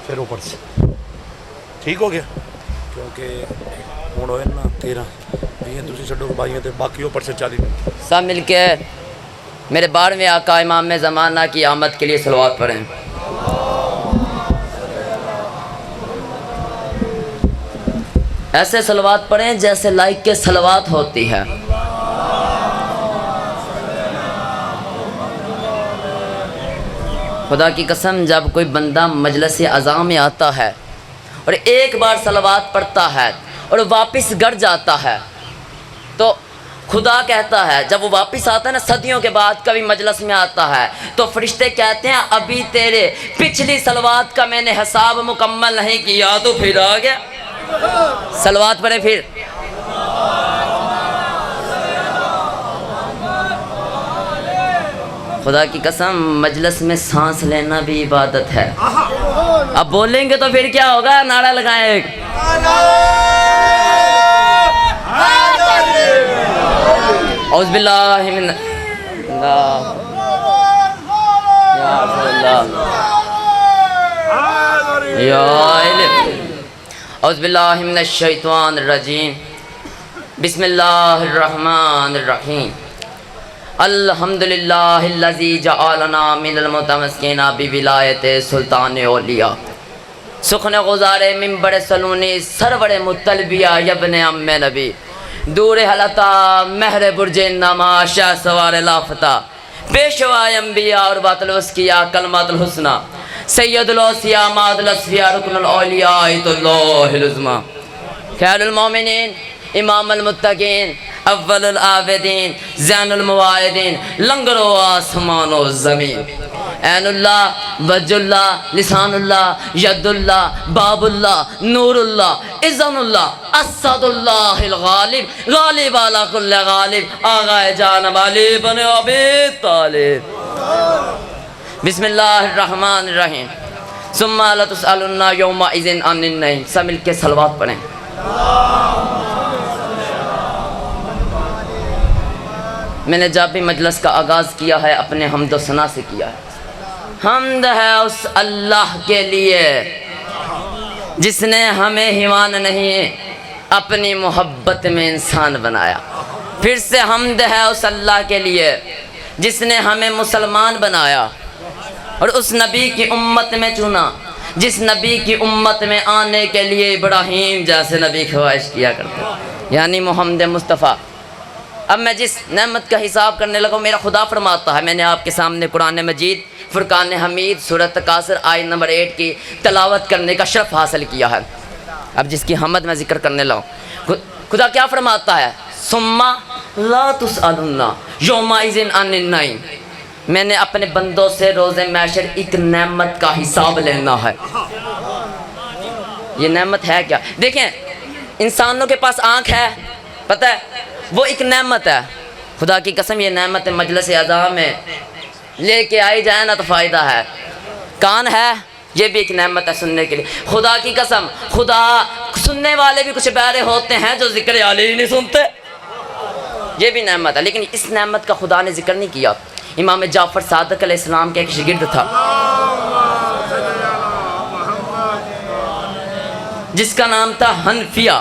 پھر اوپر سے ٹھیک ہو گیا کیونکہ ہوں ہوئے نا 13 20 دوسری چھڈو بھائیوں تے باقی اوپر سے 40 منٹ سب مل کے میرے 12ویں آقا امام زمانہ کی آمد کے لیے صلوات پڑھیں۔ ایسے صلوات پڑھیں جیسے لائق کے صلوات ہوتی ہے۔ خدا کی قسم جب کوئی بندہ مجلس اعضاء میں آتا ہے اور ایک بار صلوات پڑھتا ہے اور واپس گھر جاتا ہے تو خدا کہتا ہے، جب وہ واپس آتا ہے نا صدیوں کے بعد کبھی مجلس میں آتا ہے تو فرشتے کہتے ہیں ابھی تیرے پچھلی صلوات کا میں نے حساب مکمل نہیں کیا تو پھر آ گیا۔ صلوات پڑھیں پھر۔ خدا کی قسم مجلس میں سانس لینا بھی عبادت ہے۔ اب بولیں گے تو پھر کیا ہوگا؟ نعرہ لگائیں ایک۔ اعوذ باللہ من اعوذ باللہ من الشیطان الرجیم بسم اللہ الرحمن الرحیم الحمدللہ الذی جعلنا من المتمسکین بولایت سلطان اولیاء سخن غزار منبر سلونی سرور مطلبیہ یبن ام نبی دور حلتا مہر برج نما شاہ سوار لافتہ پیشوا انبیاء اور باطل وسکیہ کلمات الحسنہ سید الاوصیاء ماد الاسفیاء رکن الاولیاء ایت اللہ العظمہ خیر المومنین امام المتقین اول العابدین زین المواعدین لنگر و آسمان و زمین عین اللہ وجہ اللہ لسان اللہ ید اللہ باب اللہ نور اللہ اذن اللہ اسد اللہ الغالب غالب علی کل غالب آغا جانب علی بن ابی طالب بسم اللہ الرحمن الرحیم ثم لتسألن یومئذ عن النعیم۔ سب مل کے صلوات پڑھیں۔ میں نے جب بھی مجلس کا آغاز کیا ہے اپنے حمد و ثنا سے کیا ہے۔ حمد ہے اس اللہ کے لیے جس نے ہمیں حیوان نہیں اپنی محبت میں انسان بنایا۔ پھر سے حمد ہے اس اللہ کے لیے جس نے ہمیں مسلمان بنایا اور اس نبی کی امت میں چنا جس نبی کی امت میں آنے کے لیے ابراہیم جیسے نبی خواہش کیا کرتے یعنی محمد مصطفیٰ۔ اب میں جس نعمت کا حساب کرنے لگا میرا خدا فرماتا ہے، میں نے آپ کے سامنے قرآن مجید فرقان حمید سورۃ تکاثر آیت نمبر 8 کی تلاوت کرنے کا شرف حاصل کیا ہے۔ اب جس کی حمد میں ذکر کرنے لگا خدا کیا فرماتا ہے؟ ثم لا تسألن یومئذ عن النعیم۔ میں نے اپنے بندوں سے روز محشر ایک نعمت کا حساب لینا ہے۔ یہ نعمت ہے کیا؟ دیکھیں انسانوں کے پاس آنکھ ہے، پتہ ہے وہ ایک نعمت ہے۔ خدا کی قسم یہ نعمت مجلس اعضاء میں لے کے آئی جائے نا تو فائدہ ہے۔ کان ہے یہ بھی ایک نعمت ہے سننے کے لیے۔ خدا کی قسم خدا سننے والے بھی کچھ بہرے ہوتے ہیں جو ذکر علی نہیں سنتے، یہ بھی نعمت ہے، لیکن اس نعمت کا خدا نے ذکر نہیں کیا۔ امام جعفر صادق علیہ السلام کے ایک شاگرد تھا جس کا نام تھا حنفیہ۔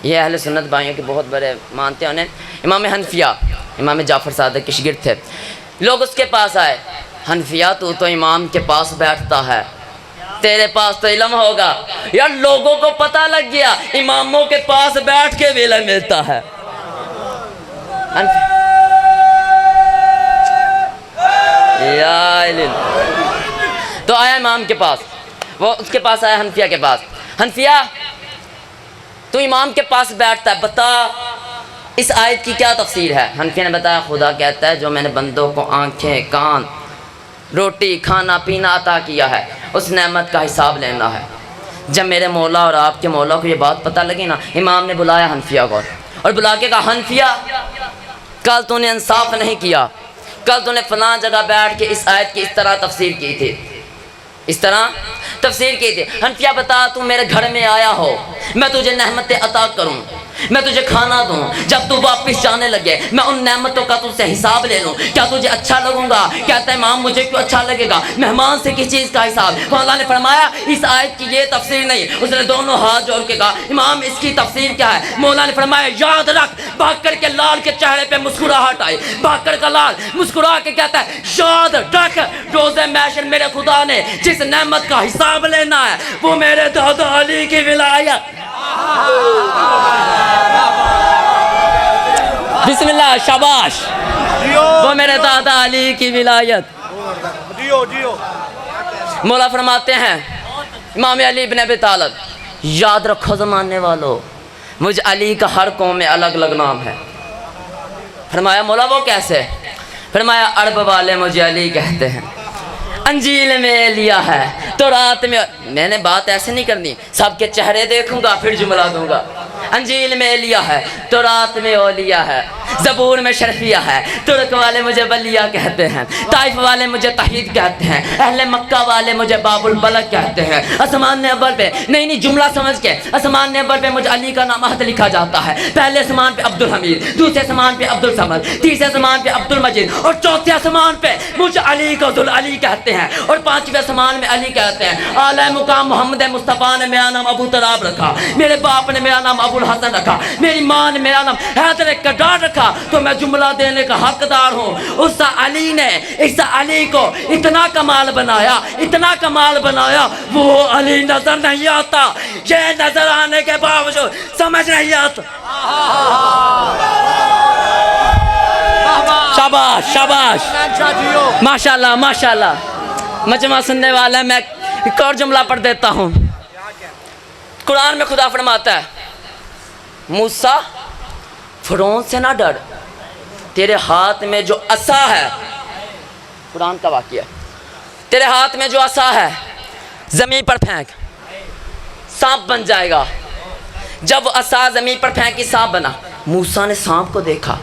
یہ اہل سنت بھائیوں کے بہت بڑے مانتے ہیں انہیں۔ امام حنفیہ امام جعفر صادق کے شاگرد تھے۔ لوگ اس کے پاس آئے، حنفیہ تو امام کے پاس بیٹھتا ہے، تیرے پاس تو علم ہوگا۔ یار لوگوں کو پتہ لگ گیا اماموں کے پاس بیٹھ کے بھی علم ملتا ہے۔ تو آیا امام کے پاس، وہ اس کے پاس آیا حنفیہ کے پاس۔ حنفیہ تو امام کے پاس بیٹھتا ہے، بتا اس آیت کی کیا تفسیر ہے؟ حنفیہ نے بتایا خدا کہتا ہے جو میں نے بندوں کو آنکھیں کان روٹی کھانا پینا عطا کیا ہے اس نعمت کا حساب لینا ہے۔ جب میرے مولا اور آپ کے مولا کو یہ بات پتہ لگی نا، امام نے بلایا حنفیہ کو اور بلا کے کہا حنفیہ کل تو نے انصاف نہیں کیا، کل تو نے فلاں جگہ بیٹھ کے اس آیت کی اس طرح تفسیر کی تھی، اس طرح تفسیر کی تھی۔ حنفیہ بتا تو میرے گھر میں آیا ہو میں تجھے نعمتیں عطا کروں، میں تجھے کھانا دوں، جب تو واپس جانے لگے میں ان نعمتوں کا تجھ سے حساب لے لوں، کیا تجھے اچھا لگوں گا؟ کہتا ہے امام مجھے کیوں اچھا لگے گا، مہمان سے کس چیز کا حساب؟ تو اللہ نے فرمایا اس آیت کی یہ تفسیر نہیں، اس نے دونوں ہاتھ جوڑ کے کہا امام اس کی تفسیر کیا ہے؟ مولا نے فرمایا یاد رکھ، بھاکر کے لال کے چہرے پہ مسکراہٹ آئی، بھاکر کا لال مسکرا کے کہتا ہے یاد رکھ روز محشر میرے خدا نے جس نعمت کا حساب لینا ہے وہ میرے دادا علی کی ولایت۔ بسم اللہ، شاباش، وہ میرے دادا علی کی ولایت۔ مولا فرماتے ہیں امام علی بن ابی طالب یاد رکھو زمانے والو مجھ علی کا ہر قوم میں الگ الگ نام ہے۔ فرمایا مولا وہ کیسے؟ فرمایا عرب والے مجھے علی کہتے ہیں، انجیل میں لیا ہے، تو رات میں نے بات ایسے نہیں کرنی، سب کے چہرے دیکھوں گا پھر جملہ دوں گا۔ انجیل میں لیا ہے تو رات میں اولیاء ہے، زبور میں شرفیہ ہے، ترک والے مجھے بلیہ کہتے ہیں، طائف والے مجھے تحید کہتے ہیں، اہل مکہ والے مجھے باب البلد کہتے ہیں۔ آسمان اول پہ نہیں جملہ سمجھ کے، آسمان اول پہ مجھے علی کا نام عہد لکھا جاتا ہے، پہلے آسمان پہ عبدالحمید، دوسرے آسمان پہ عبدالصمد، تیسرے آسمان پہ عبدالمجید، اور چوتھے آسمان پہ مجھے علی کو ذوالعلی کہتے ہیں، اور پانچویں آسمان میں علی کہتے ہیں۔ اعلی مقام محمد مصطفیٰ نے میرا نام ابو تراب رکھا، میرے باپ نے میرا نام ابو الحسن رکھا، میری ماں نے میرا نام حیدر کڈار رکھا، تو میں جملہ دینے کا حقدار ہوں۔ اس علی نے اس علی کو اتنا کمال بنایا، اتنا کمال بنایا، وہ علی نظر نہیں آتا، یہ نظر آنے کے باوجود سمجھ نہیں آتا۔ شاباش شاباش، ماشاءاللہ ماشاءاللہ۔ مجمع سننے والا میں ایک اور جملہ پڑھ دیتا ہوں۔ قرآن میں خدا فرماتا ہے موسیٰ فرعون سے نہ ڈر، تیرے ہاتھ میں جو عصا ہے، قرآن کا واقعہ، تیرے ہاتھ میں جو عصا ہے زمین پر پھینک، سانپ بن جائے گا۔ جب وہ عصا زمین پر پھینکی سانپ بنا، موسیٰ نے سانپ کو دیکھا،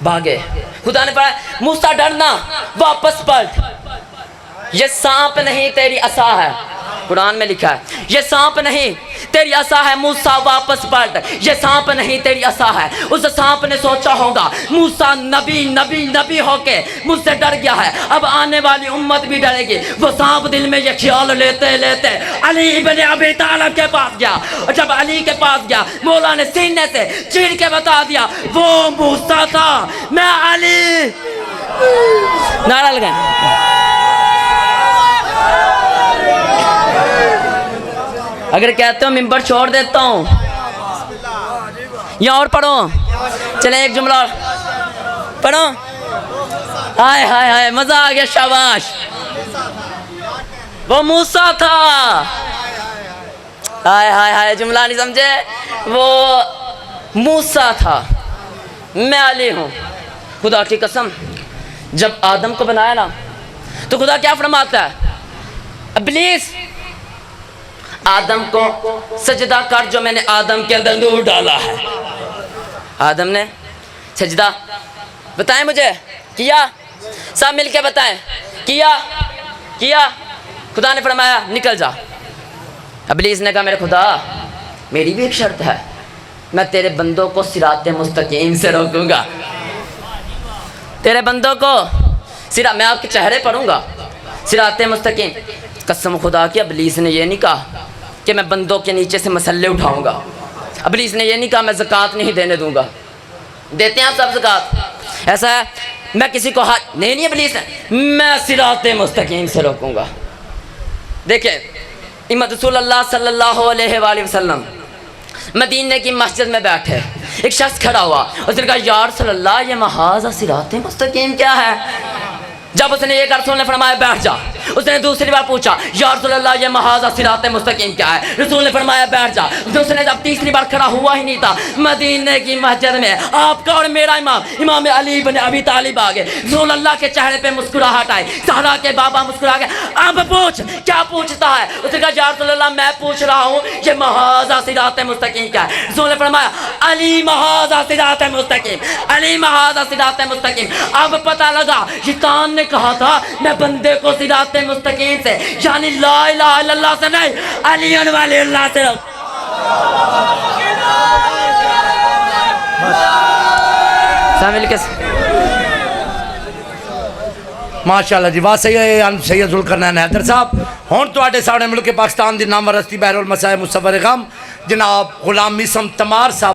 بھاگے۔ خدا نے فرمایا موسیٰ ڈرنا، واپس پلٹ، یہ سانپ نہیں تیری عصا ہے۔ قرآن میں لکھا ہے یہ سانپ نہیں تیری عصا ہے، موسیٰ واپس پلٹ، یہ سانپ نہیں تیری عصا ہے۔ اس سانپ نے سوچا ہوگا موسیٰ نبی ہو کے مجھ سے ڈر گیا ہے، اب آنے والی امت بھی ڈرے گی۔ وہ سانپ دل میں یہ خیال لیتے لیتے علی ابن ابی طالب کے پاس گیا، اور جب علی کے پاس گیا مولا نے سینے سے چیر کے بتا دیا وہ موسیٰ تھا، میں علی۔ نعرہ لگائیں۔ اگر کہتے ہو ممبر چھوڑ دیتا ہوں، یا اور پڑھو، چلیں ایک جملہ اور پڑھو۔ ہائے ہائے ہائے، مزہ آ گیا، شاباش۔ وہ موسیٰ تھا، ہائے ہائے ہائے، جملہ نہیں سمجھے، وہ موسیٰ تھا، میں علی ہوں۔ خدا کی قسم جب آدم کو بنایا نا تو خدا کیا فرماتا ہے؟ ابلیس آدم کو سجدہ کر جو میں نے آدم کے اندر نور ڈالا ہے۔ آدم نے سجدہ بتائیں مجھے کیا، سب مل کے بتائیں کیا۔ خدا نے فرمایا نکل جا۔ ابلیس نے کہا میرے خدا میری بھی ایک شرط ہے، میں تیرے بندوں کو صراط مستقیم سے روکوں گا، تیرے بندوں کو میں آپ کے چہرے پڑھوں گا صراط مستقیم۔ قسم خدا کی ابلیس نے یہ نہیں کہا کہ میں بندوں کے نیچے سے مسلے اٹھاؤں گا، ابلیس نے یہ نہیں کہا میں زکوٰۃ نہیں دینے دوں گا۔ دیتے ہیں آپ سب زکوٰۃ؟ ایسا ہے میں کسی کو ہاتھ نہیں ابلیس ہے، میں صراط مستقیم سے روکوں گا۔ دیکھیں امت رسول اللہ صلی اللہ علیہ وآلہ وسلم مدینے کی مسجد میں بیٹھے، ایک شخص کھڑا ہوا، اس نے کہا یا رسول اللہ یہ محاذ صراط مستقیم کیا ہے؟ جب اس نے یہ کہا رسول نے فرمایا بیٹھ جا۔ اس نے دوسری بار پوچھا یا رسول اللہ یہ محاذ صراط مستقیم کیا ہے؟ رسول نے فرمایا بیٹھ جا۔ اس نے جب تیسری بار کھڑا ہوا ہی نہیں تھا، مدینے کی مسجد میں آپ کا اور میرا امام علی بن ابی طالب آ گئے، رسول اللہ کے چہرے پہ مسکراہٹ آئی، زہرا کے بابا مسکرا گئے، اب پوچھ کیا پوچھتا ہے؟ اس نے کہا یا رسول اللہ میں پوچھ رہا ہوں یہ محاذ صراط مستقیم کیا ہے؟ رسول نے فرمایا علی محاذ صراط مستقیم، علی محاذ صراط مستقیم۔ اب پتہ لگا شیطان نے کہا تھا میں بندے کو صراط مستقیم سے یعنی لا الہ الا اللہ سے نہیں علی ولی اللہ سے سب مل کے ماشاءاللہ جی، واہ سید ذوالقرنین حیدر صاحب. ہون تواڈے سامنے ملک پاکستان دی نامور ہستی بحر المسائب مصور غم جناب غلام میسم تمار صاحب